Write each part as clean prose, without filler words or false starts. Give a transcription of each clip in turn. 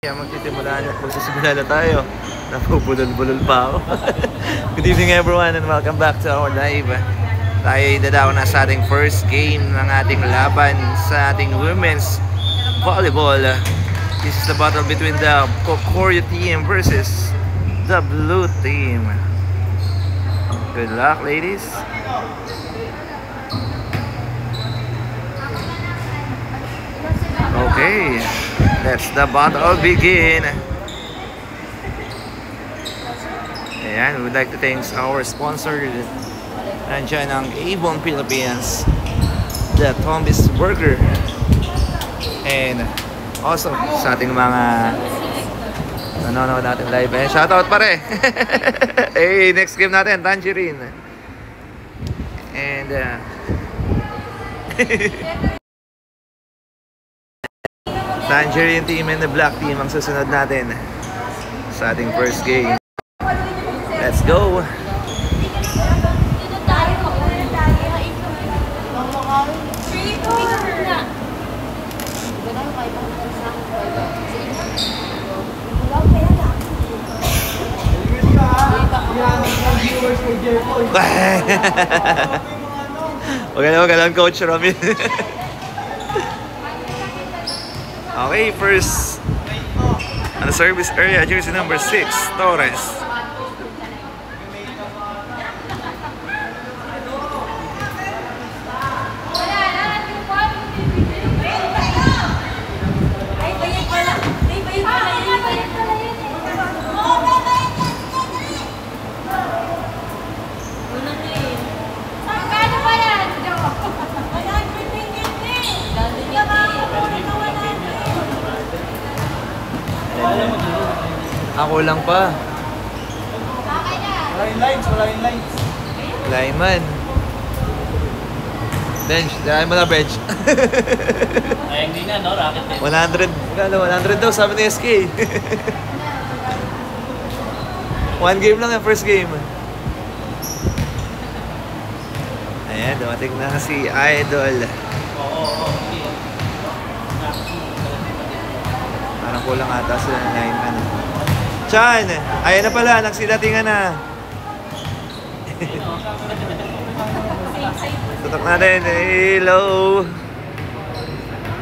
Kaya magsisimula na tayo. Napupulol-bulol pa ako. Good evening everyone and welcome back to our live. Tayo dadako na sa ating first game ng ating laban sa ating women's volleyball. This is the battle between the Kokoryo team versus the blue team. Good luck, ladies. Okay, let's the battle begin. Ayan, we would like to thank our sponsor. Nandiyan ang Avon Philippines, the Tombis Burger, and also sa ating mga nanonood natin live. Shoutout pare! Hey, next game natin, Tangerine. And Tangerine team and the black team ang susunod natin sa ating first game. Let's go! Wag lang Coach Robin. Okay, first on the service area, jersey number 6, Torres. Ako lang pa. Wala yung lines. Lineman. Bench. Dahil mo na bench. Ay, hindi na, no? Rocket bench. 100 daw, sabi ni SK. One game lang yung first game. Ayan, dumating na si Idol. Oo. Parang kulang ata sila ng lineman. Chan! Ayan na pala, nagsidatingan na. Tutok natin. Hello!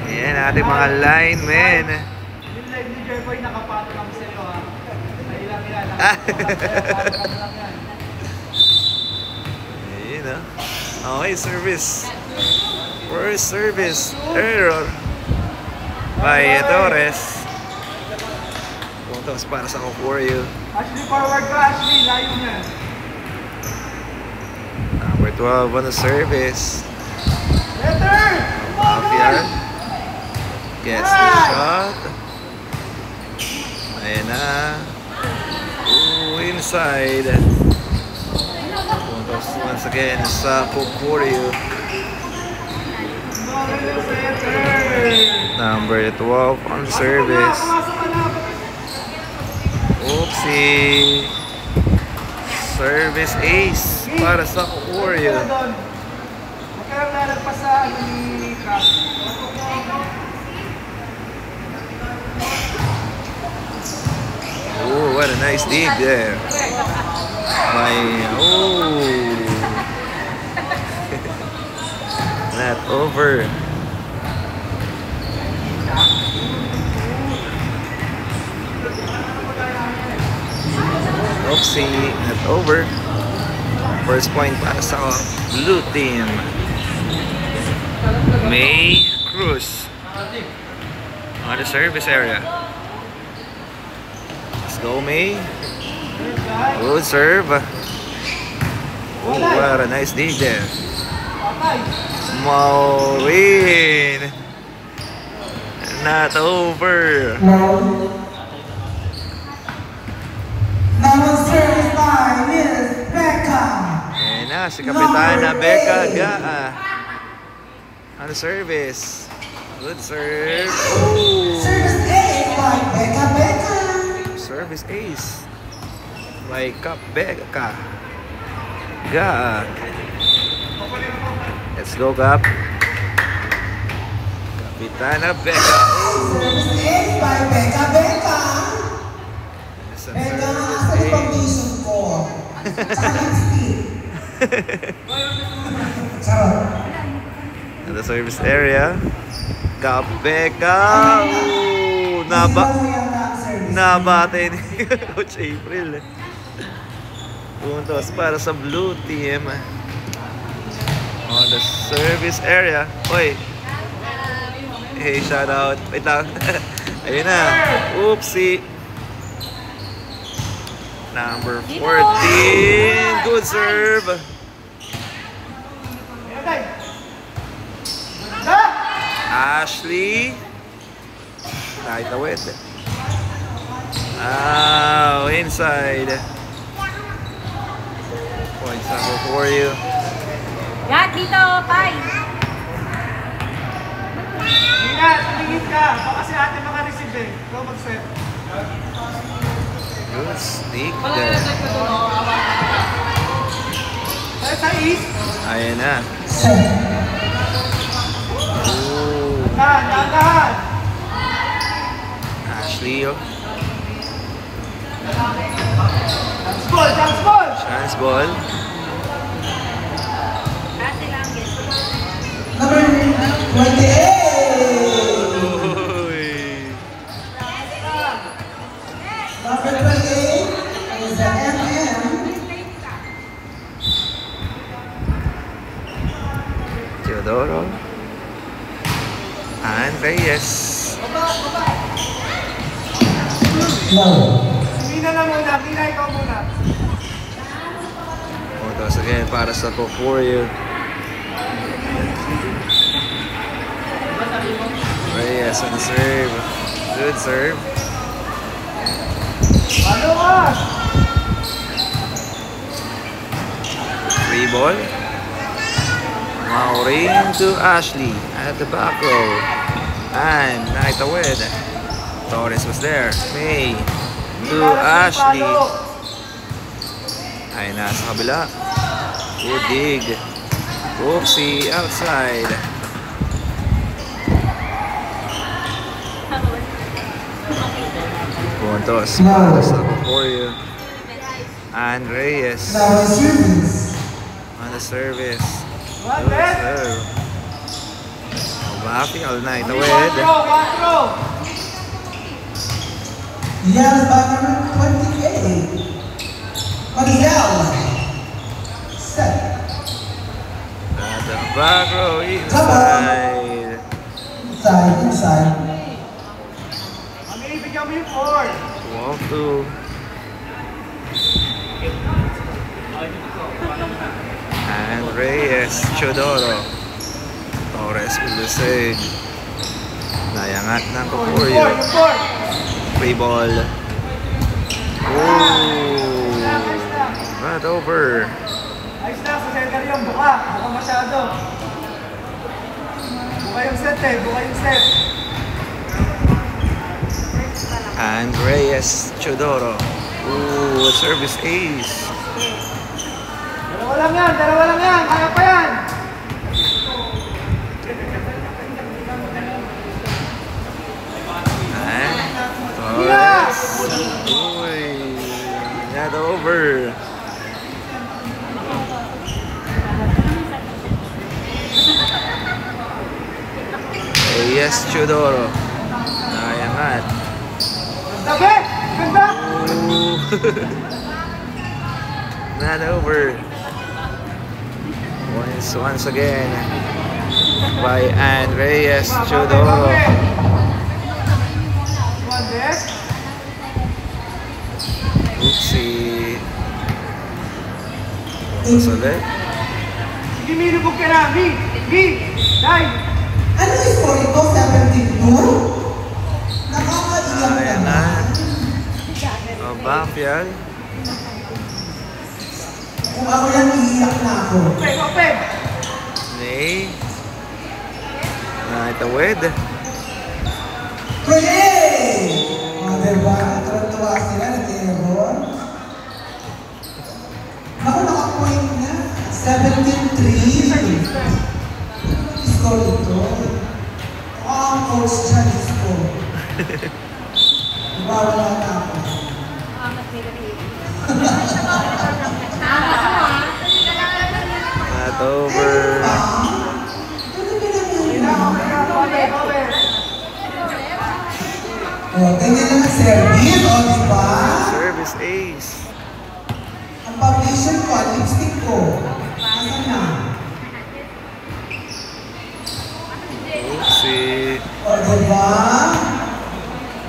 Ayan, ating mga linemen. Yung live ni Jerboy, nakapato lang sa'yo ha. Ay lang yan. Ayan na. Okay, service. First service. Error. By Torres. Puntos para sa Kokoryo. Ashley, forward ka, Ashley. Layo na. Number 12 on the service. Better! Mafia gets the shot. Ayan na. Ooh, inside. Puntos once again sa Kokoryo. Number 12 on service. Oopsie. Service ace para sa Kokoryo. Magkarang lalagpas sa ano ni Crash. Oh, what a nice dig there. Not over. Oopsie, not over. First point para sa blue team. May Cruz on the service area. Let's go, May. Good serve. Oh, what a nice dig there. Maureen. Not over. Number service line is Becca. Ayan na, si Kapitana Becca Gaa. On the service. Good serve. Ooh. Service ace by Becca. Service ace. By Kap Becca Gaa. Let's go, Kap. Kapitana Becca. Service ace by Becca. Charot. At the service area. Kapeka! Oh, nabate ni Coach April. Puntos para sa blue team. On the service area. Oy! Hey, shout out. Wait lang. Ayun na. Oopsie. Number 14. Good serve. Ashley. Kahit awit. Oh, inside. Points number for you. Gat, dito, Pai. Ingat, tumingin ka. Baka si ate maka-receive eh. Go mag-set. Good stick there. Sa east. Ayan na. Ooh. Dahan. Ashley, oh. Chance ball. Chance ball. Number 28. Uy. Number 28 is the MM. Teodoro. And Reyes. No. Mina na muna. Mina ikaw muna. Puntos again para sa Kokoryu. Reyes on the serve. Good serve. Ano ka? Free ball. Maureen to Ashley at the back row. And nakitawid. Torres was there. May to Ashley. Ay, nasa kabila. Good dig. Oopsie outside. Puntos para sa Kokoryu. And Reyes Now the service. on the service. One Good net. serve. Obafy all night One awed. throw. Yes, by number 28. Marielle. Set. At the back row inside. Inside. Ang ibigyan mo yung 4. 12-2. And Reyes, Chodoro. Torres with the save. Nayangat ng Kokoryu. Yung 4. Free ball. Oh, not over. Ayos na, sa center yung buka. Buka masyado. Buka yung set eh. Buka yung set. And Reyes, Chodoro. Ooh, service ace. Dalawa lang yan. Kaya pa yan. And Torres. Uy, not over. Reyes, Chodoro. Nayangat. Tabi! Ganda! Ooh. Not over. Once again by Ann Reyes, Chodoro. One deck. Oopsie. Once ulit. Sige, Mi, lubog ka na. Mi! Dai! Ano yung score ito? 17-2? Nakakaiyak Ayan na. na. Obafyan. Kung ako yan, iiyak na ako. Open! Nay. Nakitawid. Pray! O, diba? Tuwa sila, nag-error. Naku, naka-point na. 17-3. Score ito. Ang coach dyan, score. Diba, wala na ako. over. Oh, ganyan na mag-service, o diba? Service ace. Ang foundation ko, ang lipstick ko. Nasaan na? Oopsie. O diba?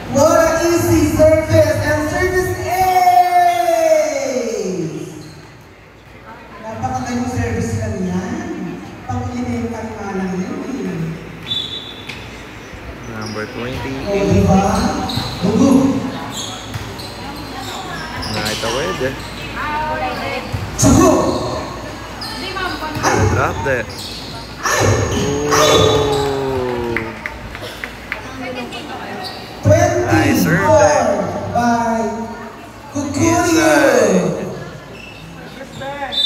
What an easy service and service ace! Napakagandang service lang yan. Pag-initan nga lang yun eh. Number O 28. diba? Gugu! Naitawid. Sugo! Drop that. Ooh. 24 Nice serve there. by Kukuyo! Inside.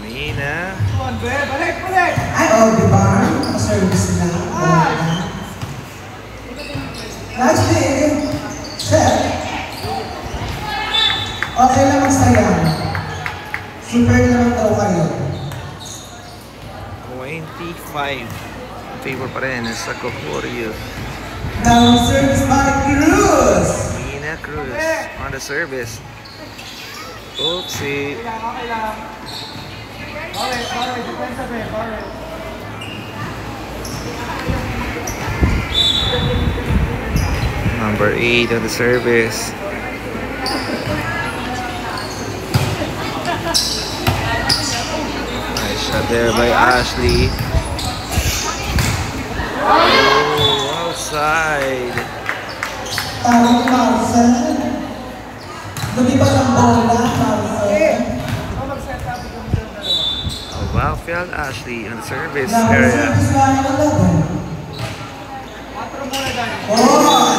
Mina. Balik, balik! Ay, oh, diba? Service lang. Nice day. Chef. Okay lang magsayang. Super naman daw kayo. 25. Favor pa rin sa Kokoryu. Now service by Cruz. Mina Cruz on the service. Oopsie. Okay lang. Bawal, depensa ba, bawal. Number 8 on the service. Nice shot there by Ashley. Oh, outside. Parang Marcel. Lumipas ang bola, Marcel. Oh, wow, failed Ashley on the service Now area. service by 11. 4 muna dahil. Oh! Oh,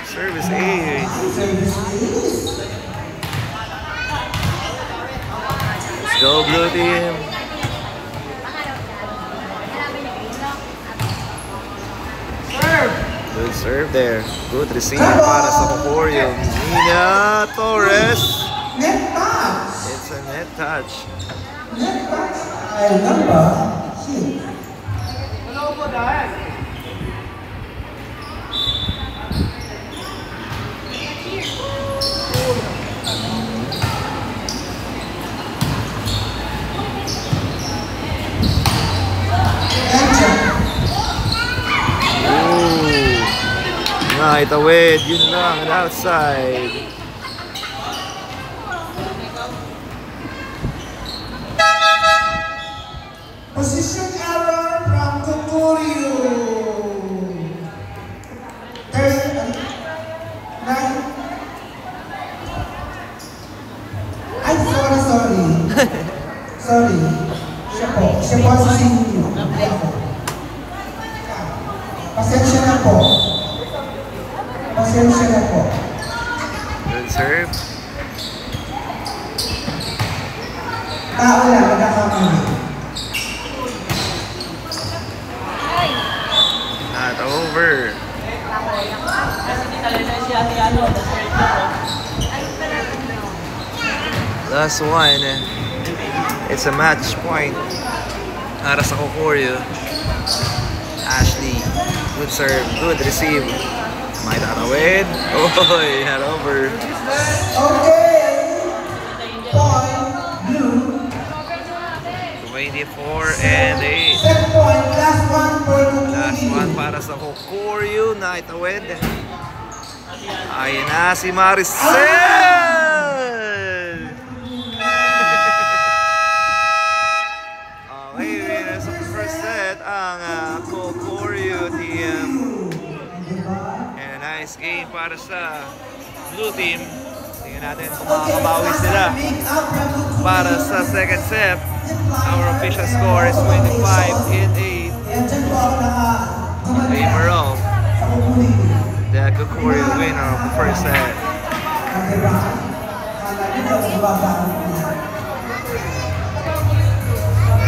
service 8. Service is. Let's go, blue team. Good serve there. Good receive para sa Kokoryu. Nina Torres. Net touch. It's a net touch. Net touch. Ay, number. Hit. Wala po dahil. Naitawid. Yun lang. And outside. Position error from Kokoryu. Ay, sorry. Sorry. Siya po sa sinyo. Pasensya na po. Good serve. Tao lang, magkakamali. Not over. Last one. It's a match point. Para sa Kokoryu. Ashley. Good serve. Good receive. Might away. Oh, not over. Okay. Point, blue. 24 and 8. Set point, last one for Last Kokoryu. one para sa Kokoryu. Naitawid. Ayan na si Maricel! Okay, winner sa first set ang Kokoryu team. And a nice game para sa blue team. Tingnan natin kung makakabawi sila. Para sa second set, our official score is 25 and 8. Yan dyan po ako Favor of sa Kokoryu. the Kokoryu winner of the first set. Diba? Kala nyo daw babaan niya.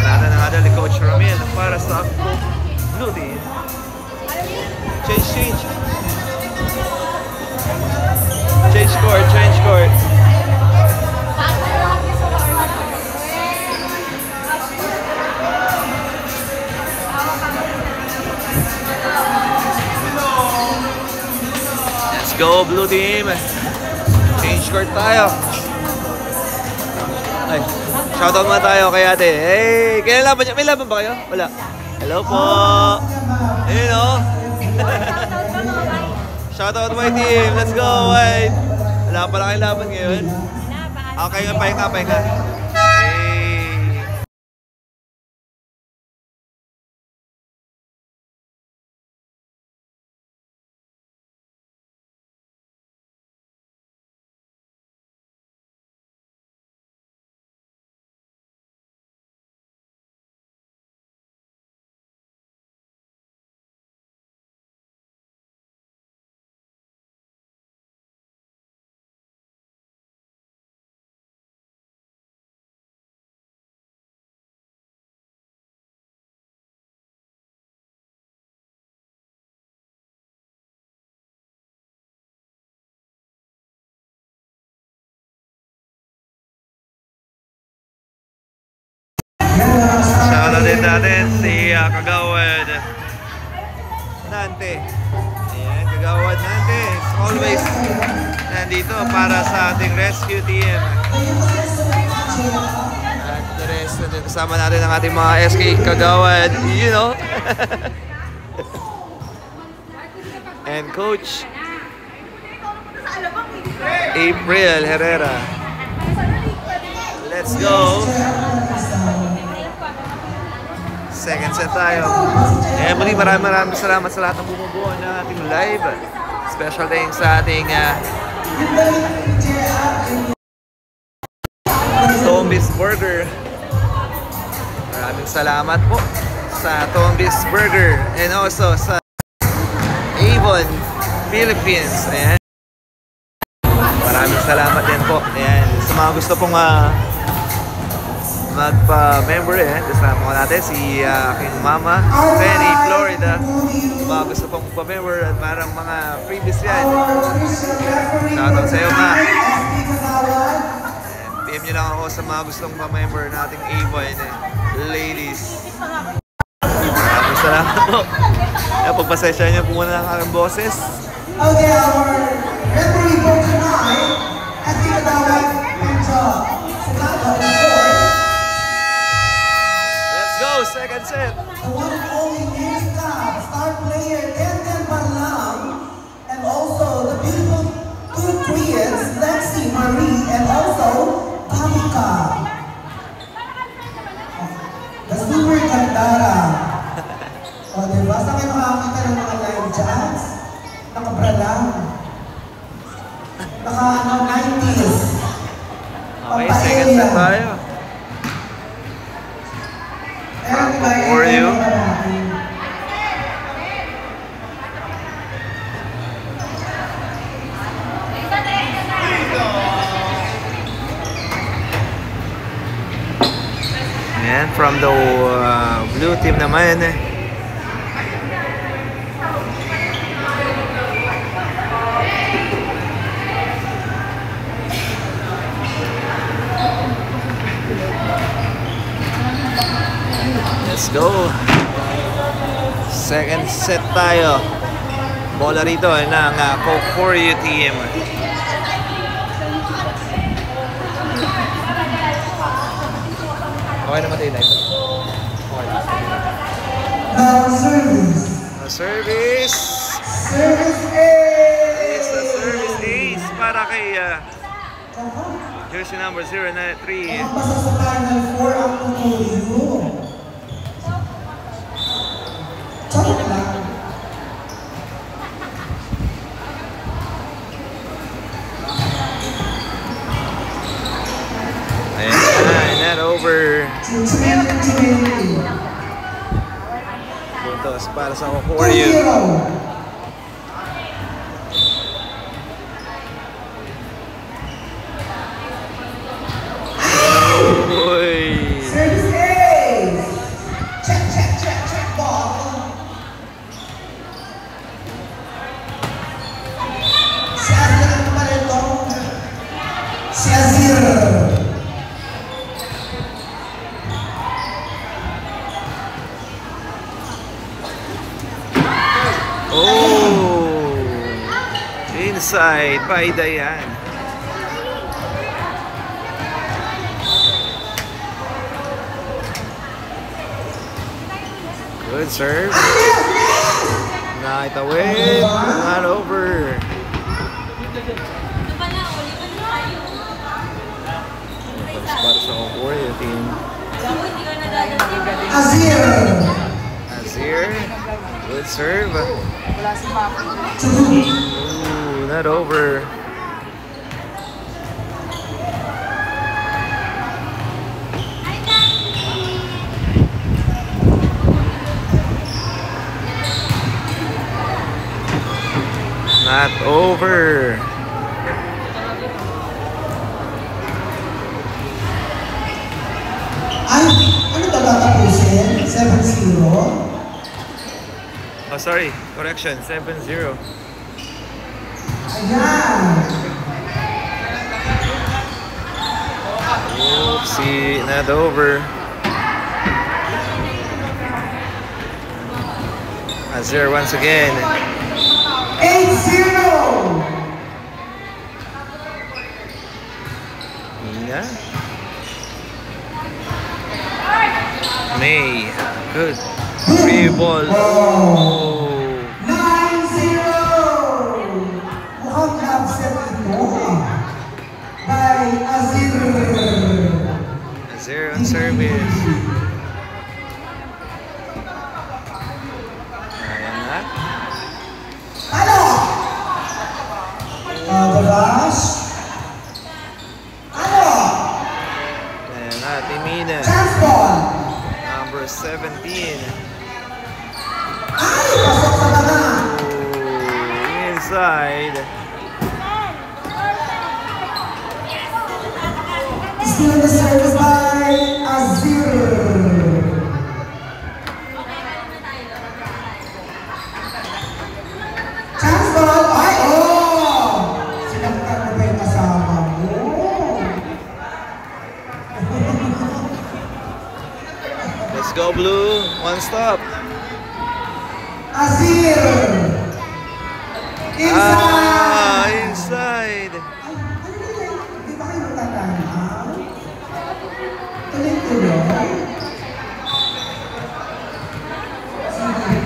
Natin ang adal ni Coach Ramil para sa blue team. Change. Change court. go, blue team. Change court tayo. Ay, shoutout muna tayo kay ate. Hey, kailan laban niya? May laban ba kayo? Wala. Hello po. Ayun o. Shoutout my team. Let's go, White. Wala pala kayong laban ngayon. Okay, pahinga. Hey. Shoutout din natin si Kagawad Nante. Ayan, Kagawad Nante. Always nandito para sa ating rescue team. At the rest, kasama natin ang ating mga SK Kagawad, you know. And Coach April Herrera. Let's go. Second set tayo. Eh, muli maraming salamat sa lahat ng bumubuo ng ating live. Special thanks sa ating Tombis Burger. Maraming salamat po sa Tombis Burger and also sa Avon Philippines. Ayan. Maraming salamat din po. Ayan. Sa mga gusto pong magpa-member, kasama natin si aking mama, Penny, Florida. Mga gusto pong magpa-member at parang mga freebies yan. Shoutout sa iyo, ma. PM nyo lang ako sa mga gustong pa-member nating Avon, ladies. Maraming salamat po. Pagpasensya nyo po muna ng aking boses. Okay, our referee for tonight, Asking Kagawad and Sagado in court. Second set. The one and only News Club star player Ken Parlam, and also the beautiful two queens Lexi Marie and also Tamika. The super Kandara. O, diba? Saan kayo makakita ng mga live jazz? Nakabra lang. Naka 90s. Okay, second set tayo. For you. And from the blue team naman, let's go. Second set tayo. Bola rito ng Kokoryu team. Okay naman tayo live. Service. Service. Service ace. Is the service ace para kay jersey number 093. Pasa sa final 4 ang Kokoryu. Charot lang. Ayan, net over. Puntos para sa Kokoryu. Uy. Service ace. Check ball. Si Azir ang naman ito. Si Azir. Inside by Diane. Good serve. Night away. Not over. Para sa Concordia team. Azir. Good serve. Wala si Papi. Ooh, not over. Not over. Ay, ano ba tatapusin? 7-0? Oh, sorry. Correction. 7-0. Ayan. Oopsie. Not over. Azir once again. 8-0. Nina. May. Good. Free ball. Oh. 9-0. Mukhang upset ito. By Azir. Azir on service. Ayan na. Ano? The rush. Ano? Ayan na. Timina. Chance ball. Number 17. Ay, pasok sa banga. Oh, inside. Still in the service by Azir. Chance ball. Ay, oh! Sinaktan mo ba yung kasama mo? Let's go, Blue. One stop. Azir. Inside. Inside. Ay, ano yun? Di ba kayo magtatanaw? Tuloy-tuloy. Sige.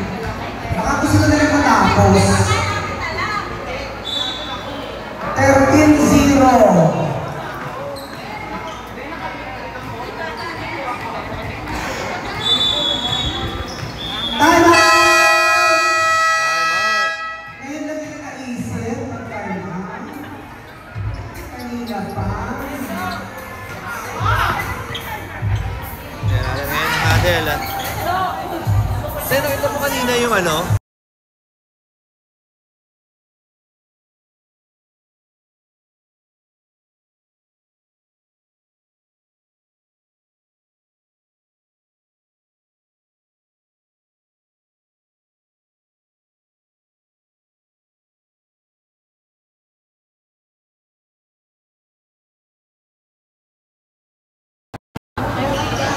Baka gusto na rin matapos. 13-0. Time out! Time out. Ngayon lang yung naisip. Time out. Kanina pa. Yan natin ngayon, Hadel. Sino, nakita mo kanina yung ano?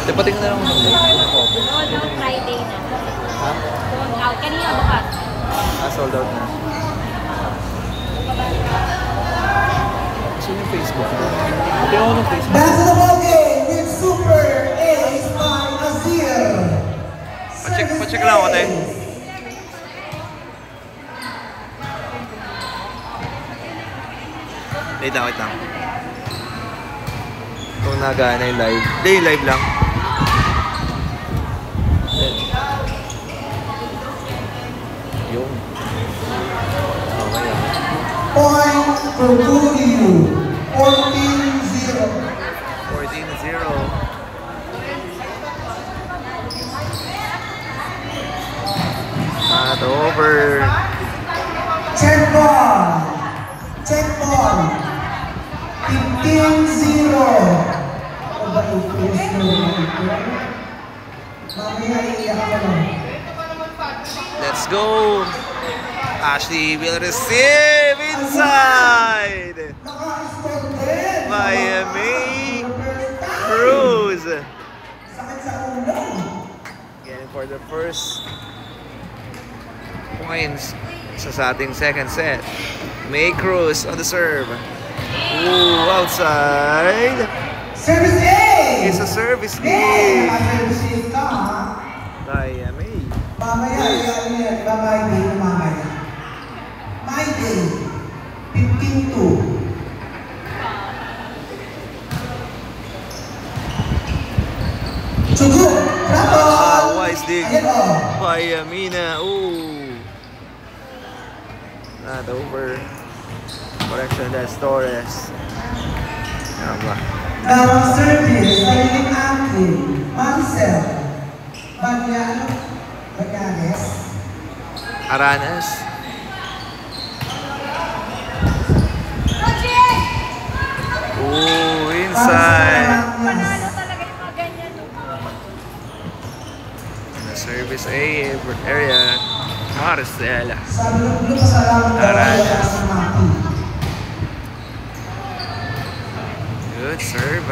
Dapating na lang ako ng Noon, Friday na. Ha? Sold out. Kanina bukas. Sold out na. Sino yung Facebook? Hindi ako ng Facebook. Back to the ball game with Super Ace by Azir. Pacheck lang ako, te. Wait lang. Kung nagana yung live. Hindi, yung live lang. Yung. Okay lang. Point for Julio. 14-0. 14-0. Not over. Check ball. Check ball. 15-0. Ano ba ito? Mamaya iiyak ka lang. Let's go. Ashley will receive inside. Naka-score din. Miami Cruz. Sakit sa ulo. Getting for the first points sa ating second set. May Cruz on the serve. Ooh, outside. Service A! It's a service May! game. Naka-service ka, ha? Daya May. Mamaya, iba my day na mamaya. My day. 15-2. Sugo! Trapo! Wise dig Ayan o. by Amina. Ooh. Not over. Correction, that's Torres. Tama. Now ang service ay yung akin. Marcel. Baganes. Aranas. Ooh, inside. Panalo talaga yung mga ganyan. In the service A area. Marcel. Sabi ng ulo, pasalamat daw Aranas. ako sa mati. Good serve.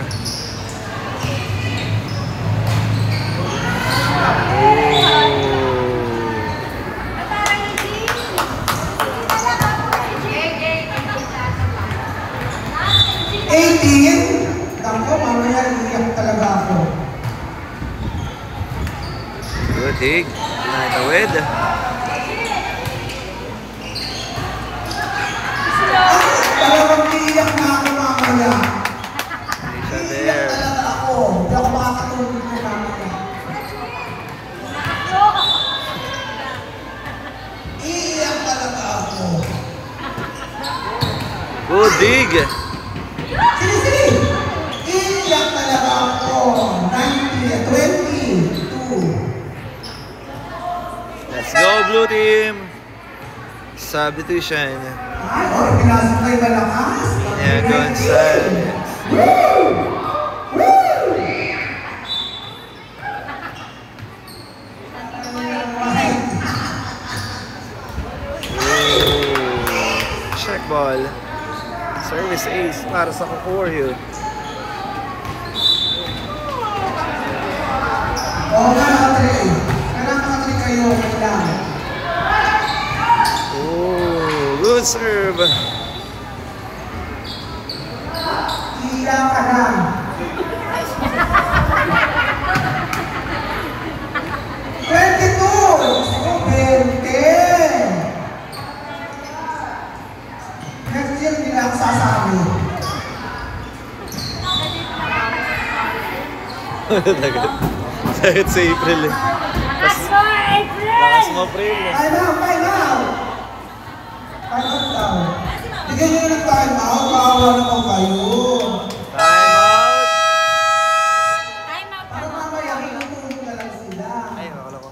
Ooh. 18. Nako, mamaya iiyak talaga ako. Good dig. Natawid. Talagang iiyak na ako mamaya. Siya Iiyak there. talaga ako. Hindi ako makakatulog ko mamaya. Iiyak talaga ako. Good dig. Sige! Iiyak talaga ako. 22. Let's go, blue team. Substitution. Ay, pinasok kayo malakas. Yeah, Gonzalez. Ooh. Check ball. Service ace para sa Kokoryo. Oo nga, nakatry. Kailangan nakatry kayo. Kailangan. Ooh, good serve. Iiyak ka na. Next year, hindi na ako sasali. Sakit sa April eh. Last more, April! Lakas mo, April eh. Time out, time out! Time out daw. Bigyan nyo ng time out, maawa naman kayo. Time out! Time out Para na. mamaya, hinutulog na lang sila. Ay, akala ko.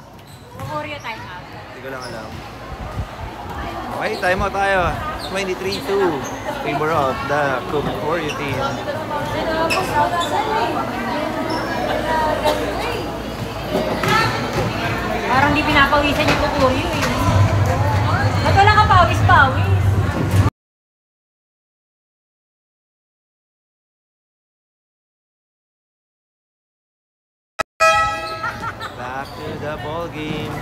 Oreo time out. Hindi ko lang alam. Okay, time out tayo. 23-2. Favor of the Kokoryo team. Parang di pinapawisan yung Kokoryo eh. Ba't wala ka pawis-pawis? Back to the ball game.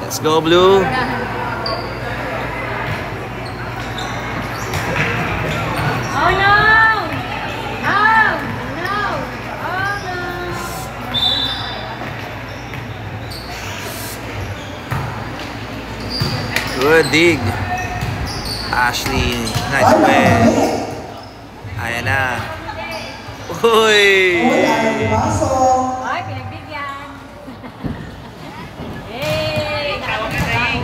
Let's go, blue. Oh no! Oh no! Oh no! Good dig. Ashley, nice play. Ayan na. Uy! Uy, ayaw pumasok. Ay, pinagbigyan. Yay! Nakapagsabaw.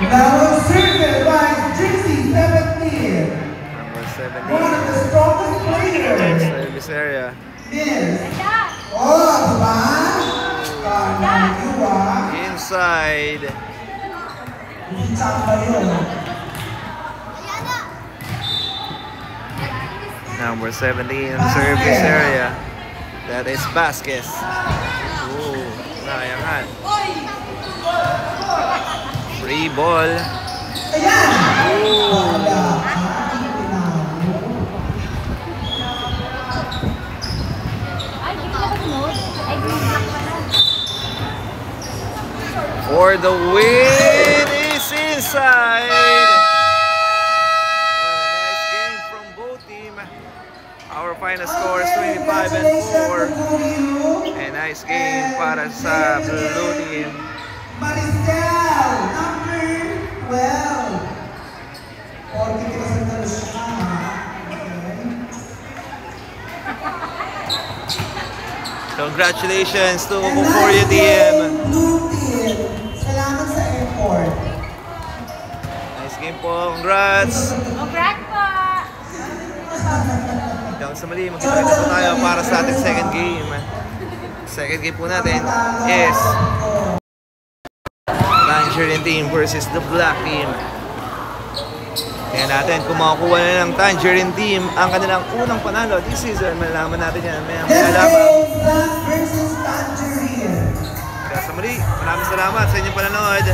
Now served by Jersey 17. Number One of the strongest players. service area. Is. Ganda! Oh, diba? Kanan yun, ah. Inside. Hindi tsaka yun. Number 17 service area. That is Vasquez. Ooh, nayangan. Free ball. Ayan! Ooh. Wala. Ay, hindi ko na sumunod. Ay, green block pala. for the win is inside. Well, nice game from both teams. Our final score is 25-4. And nice game para sa blue team. Maricel, number 12. 40 kilos na siya. Congratulations to Buforia team. Blue team. Salamat sa effort. Nice game po. Congrats. Congrats po! Hanggang sa mali, magkita po tayo para sa ating second game. Second game po natin is Tangerine team versus the Black team. Kaya natin kung makakuha na ng Tangerine team ang kanilang unang panalo this season. Malalaman natin yan. May Let's lamang. go Black versus Tangerine. Kaya sa muli, maraming salamat sa inyong panonood.